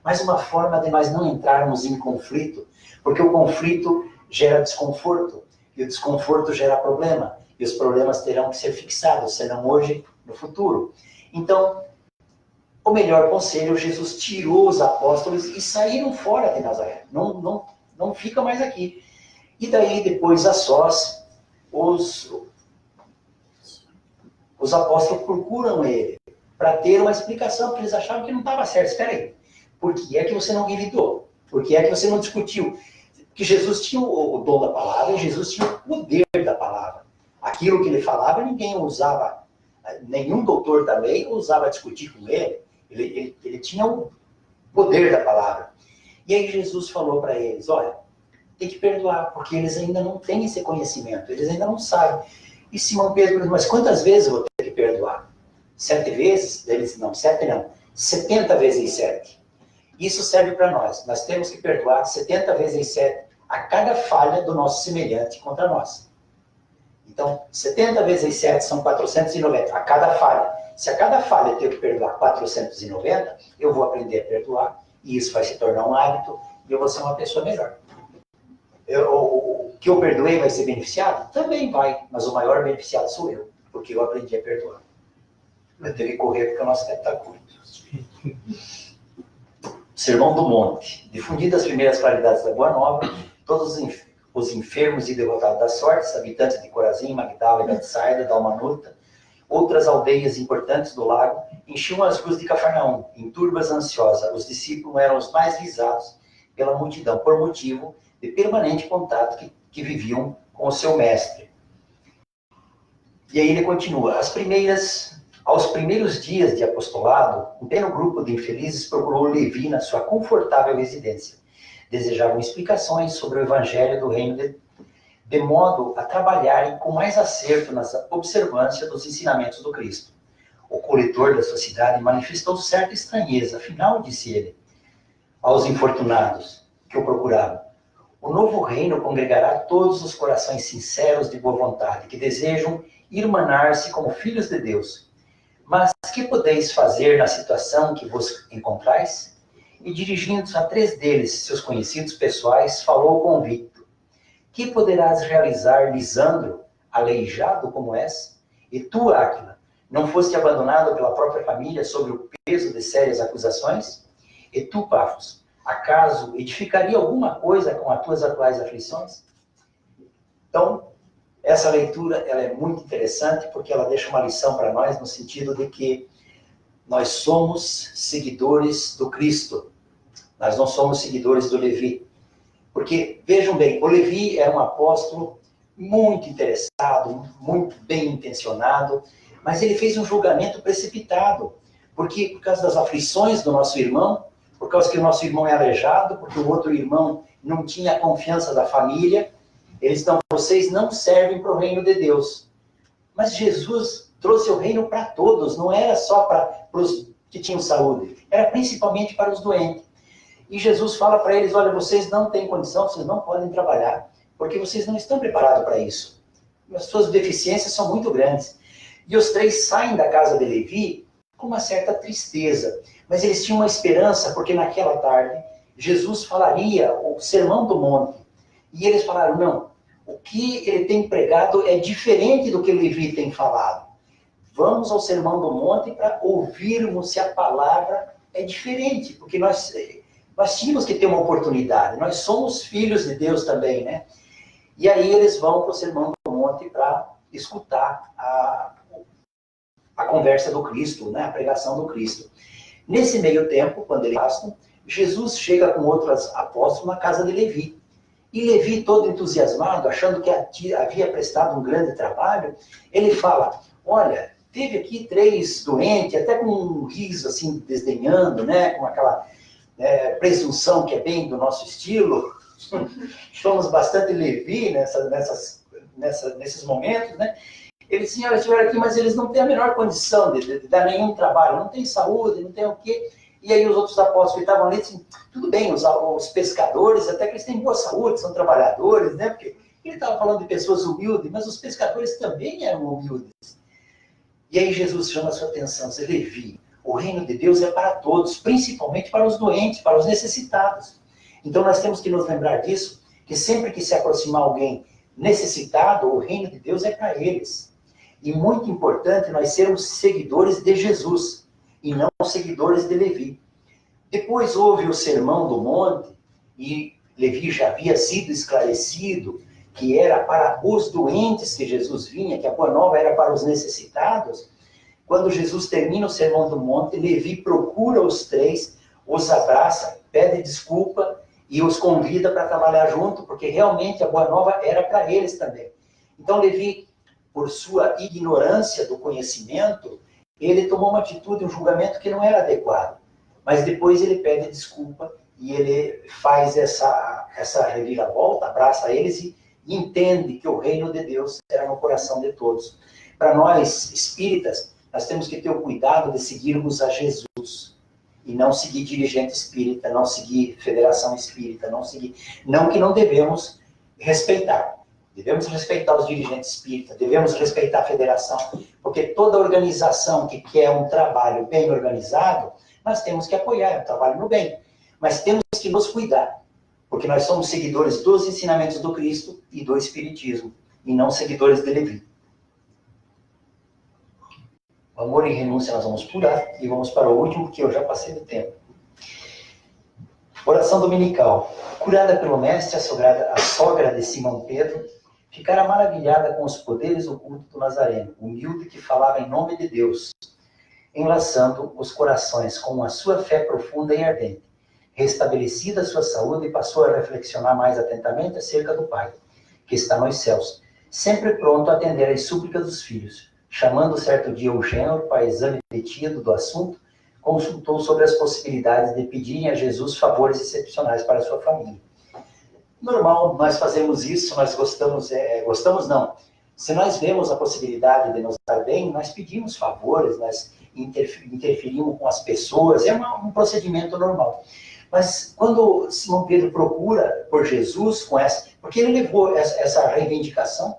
mas uma forma de nós não entrarmos em conflito, porque o conflito gera desconforto, e o desconforto gera problema, e os problemas terão que ser fixados, serão hoje, no futuro. Então, o melhor conselho, Jesus tirou os apóstolos e saíram fora de Nazaré, não fica mais aqui. E daí, depois, a sós, os apóstolos procuram ele, para ter uma explicação, porque eles achavam que não estava certo. Espera aí, por que é que você não revidou? Por que é que você não discutiu? Porque Jesus tinha o dom da palavra, e Jesus tinha o poder da palavra. Aquilo que ele falava, ninguém usava, nenhum doutor da lei ousava discutir com ele. Ele tinha o poder da palavra. E aí Jesus falou para eles, olha, tem que perdoar, porque eles ainda não têm esse conhecimento, eles ainda não sabem. E Simão Pedro perguntou, mas quantas vezes eu vou ter que perdoar? 7 vezes? Eles, não, 7 não, 70 vezes 7. Isso serve para nós. Nós temos que perdoar 70 vezes 7 a cada falha do nosso semelhante contra nós. Então, 70 vezes 7 são 490, a cada falha. Se a cada falha eu tenho que perdoar 490, eu vou aprender a perdoar, e isso vai se tornar um hábito, e eu vou ser uma pessoa melhor. O que eu perdoei vai ser beneficiado? Também vai, mas o maior beneficiado sou eu, porque eu aprendi a perdoar. Eu tenho que correr porque o nosso tempo está curto. Sermão do Monte. Difundidas as primeiras claridades da Boa Nova, todos os enfermos e derrotados da sorte, habitantes de Corazim, Magdala e Betsaida, Dalmanuta, outras aldeias importantes do lago, enchiam as ruas de Cafarnaum, em turbas ansiosas. Os discípulos eram os mais visados pela multidão, por motivo de permanente contato que viviam com o seu mestre. E aí ele continua, aos primeiros dias de apostolado, um pequeno grupo de infelizes procurou Levi na sua confortável residência. Desejavam explicações sobre o evangelho do reino de modo a trabalharem com mais acerto na observância dos ensinamentos do Cristo. O coletor da sua cidade manifestou certa estranheza, afinal, disse ele, aos infortunados que o procuravam. O novo reino congregará todos os corações sinceros de boa vontade, que desejam irmanar-se como filhos de Deus. Mas que podeis fazer na situação que vos encontrais? E dirigindo-se a 3 deles, seus conhecidos pessoais, falou convicto. Que poderás realizar, Lisandro, aleijado como és? E tu, Áquila, não foste abandonado pela própria família sob o peso de sérias acusações? E tu, Pafos, acaso edificaria alguma coisa com as tuas atuais aflições? Então, essa leitura ela é muito interessante porque ela deixa uma lição para nós no sentido de que nós somos seguidores do Cristo. Nós não somos seguidores do Levi. Porque, vejam bem, o Levi era um apóstolo muito interessado, muito bem intencionado, mas ele fez um julgamento precipitado. Porque, por causa das aflições do nosso irmão, por causa que o nosso irmão é aleijado, porque o outro irmão não tinha a confiança da família, eles estão, vocês não servem para o reino de Deus. Mas Jesus trouxe o reino para todos, não era só para os que tinham saúde, era principalmente para os doentes. E Jesus fala para eles, olha, vocês não têm condição, vocês não podem trabalhar, porque vocês não estão preparados para isso. As suas deficiências são muito grandes. E os 3 saem da casa de Levi com uma certa tristeza, mas eles tinham uma esperança, porque naquela tarde Jesus falaria o Sermão do Monte. E eles falaram, não, o que ele tem pregado é diferente do que Levi tem falado. Vamos ao Sermão do Monte para ouvirmos se a palavra é diferente, porque nós tínhamos que ter uma oportunidade, nós somos filhos de Deus também, né? E aí eles vão para o Sermão do Monte para escutar a conversa do Cristo, né? A pregação do Cristo. Nesse meio tempo, quando eles passam, Jesus chega com outros apóstolos na casa de Levi. E Levi, todo entusiasmado, achando que havia prestado um grande trabalho, ele fala, olha, teve aqui 3 doentes, até com um riso assim, desdenhando, né? Com aquela presunção que é bem do nosso estilo. Somos bastante Levi nesses momentos, né? Eles, senhoras, estiveram aqui, mas eles não têm a menor condição de dar nenhum trabalho, não tem saúde, não tem o quê. E aí os outros apóstolos que estavam ali, assim, tudo bem, os pescadores, até que eles têm boa saúde, são trabalhadores, né? Porque ele estava falando de pessoas humildes, mas os pescadores também eram humildes. E aí Jesus chama a sua atenção, você Levi, o reino de Deus é para todos, principalmente para os doentes, para os necessitados. Então nós temos que nos lembrar disso, que sempre que se aproximar alguém necessitado, o reino de Deus é para eles. E muito importante nós sermos seguidores de Jesus, e não seguidores de Levi. Depois houve o Sermão do Monte, e Levi já havia sido esclarecido que era para os doentes que Jesus vinha, que a boa nova era para os necessitados. Quando Jesus termina o Sermão do Monte, Levi procura os três, os abraça, pede desculpa e os convida para trabalhar junto, porque realmente a boa nova era para eles também. Então Levi, por sua ignorância do conhecimento, ele tomou uma atitude, um julgamento que não era adequado. Mas depois ele pede desculpa e ele faz essa reviravolta, abraça eles e entende que o reino de Deus era no coração de todos. Para nós, espíritas, nós temos que ter o cuidado de seguirmos a Jesus e não seguir dirigente espírita, não seguir federação espírita, não que não devemos respeitar. Devemos respeitar os dirigentes espíritas, devemos respeitar a federação, porque toda organização que quer um trabalho bem organizado, nós temos que apoiar, é um trabalho no bem. Mas temos que nos cuidar, porque nós somos seguidores dos ensinamentos do Cristo e do Espiritismo, e não seguidores de Levi. O amor e renúncia nós vamos pular, e vamos para o último, que eu já passei do tempo. Oração dominical. Curada pelo mestre, a sogra de Simão Pedro, ficara maravilhada com os poderes ocultos do Nazareno, humilde que falava em nome de Deus, enlaçando os corações com a sua fé profunda e ardente. Restabelecida a sua saúde, passou a reflexionar mais atentamente acerca do Pai, que está nos céus, sempre pronto a atender às súplicas dos filhos. Chamando certo dia o genro para exame detido do assunto, consultou sobre as possibilidades de pedirem a Jesus favores excepcionais para a sua família. Normal, nós fazemos isso, nós gostamos não. Se nós vemos a possibilidade de nos dar bem, nós pedimos favores, nós interferimos com as pessoas, é um procedimento normal. Mas quando Simão Pedro procura por Jesus, porque ele levou essa reivindicação,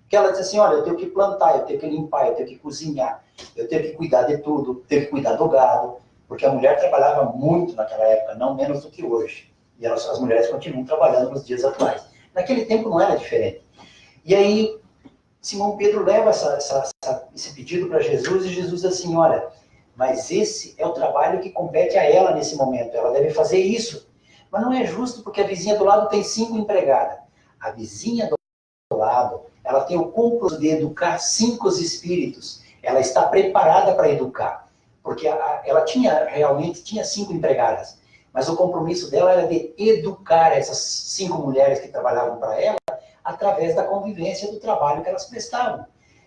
que ela diz assim, olha, eu tenho que plantar, eu tenho que limpar, eu tenho que cozinhar, eu tenho que cuidar de tudo, tenho que cuidar do gado, porque a mulher trabalhava muito naquela época, não menos do que hoje. E as mulheres continuam trabalhando nos dias atuais. Naquele tempo não era diferente. E aí, Simão Pedro leva esse pedido para Jesus, e Jesus diz assim, olha, mas esse é o trabalho que compete a ela nesse momento, ela deve fazer isso. Mas não é justo, porque a vizinha do lado tem 5 empregadas. A vizinha do lado, ela tem o compromisso de educar 5 espíritos. Ela está preparada para educar, porque ela realmente tinha 5 empregadas. Mas o compromisso dela era de educar essas 5 mulheres que trabalhavam para ela através da convivência do trabalho que elas prestavam.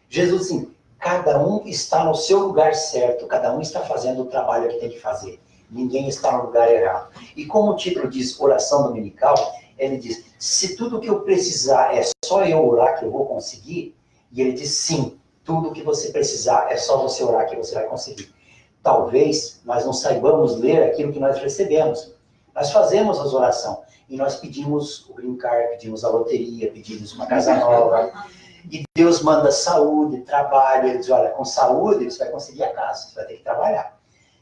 Jesus, assim, cada um está no seu lugar certo, cada um está fazendo o trabalho que tem que fazer. Ninguém está no lugar errado. E como o título diz oração dominical, ele diz, se tudo que eu precisar é só eu orar que eu vou conseguir, e ele diz, sim, tudo que você precisar é só você orar que você vai conseguir. Talvez nós não saibamos ler aquilo que nós recebemos. Nós fazemos as orações e nós pedimos o green card, pedimos a loteria, pedimos uma casa nova. E Deus manda saúde, trabalho. Ele diz, olha, com saúde você vai conseguir a casa, você vai ter que trabalhar.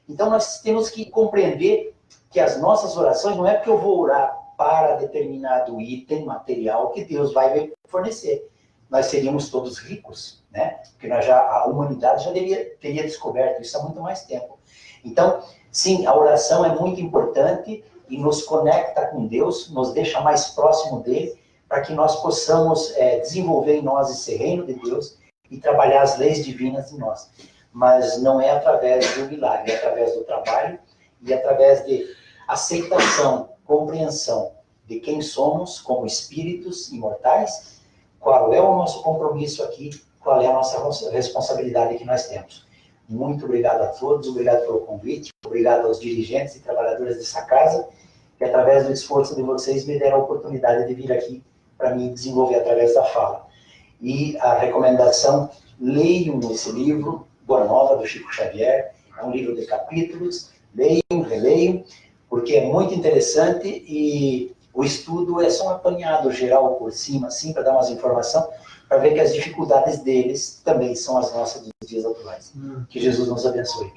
Então nós temos que compreender que as nossas orações não é porque eu vou orar para determinado item material que Deus vai fornecer. Nós seríamos todos ricos, né? Porque a humanidade já teria descoberto isso há muito mais tempo. Então, sim, a oração é muito importante e nos conecta com Deus, nos deixa mais próximo dele, para que nós possamos desenvolver em nós esse reino de Deus e trabalhar as leis divinas em nós. Mas não é através do milagre, é através do trabalho e através de aceitação, compreensão de quem somos como espíritos imortais, qual é o nosso compromisso aqui, qual é a nossa responsabilidade que nós temos. Muito obrigado a todos, obrigado pelo convite, obrigado aos dirigentes e trabalhadores dessa casa, que através do esforço de vocês me deram a oportunidade de vir aqui para me desenvolver através da fala. E a recomendação leiam esse livro, Boa Nova, do Chico Xavier. É um livro de capítulos, leiam, releiam, porque é muito interessante e o estudo é só um apanhado geral por cima, assim, para dar umas informações, para ver que as dificuldades deles também são as nossas dos dias atuais. Que Jesus nos abençoe.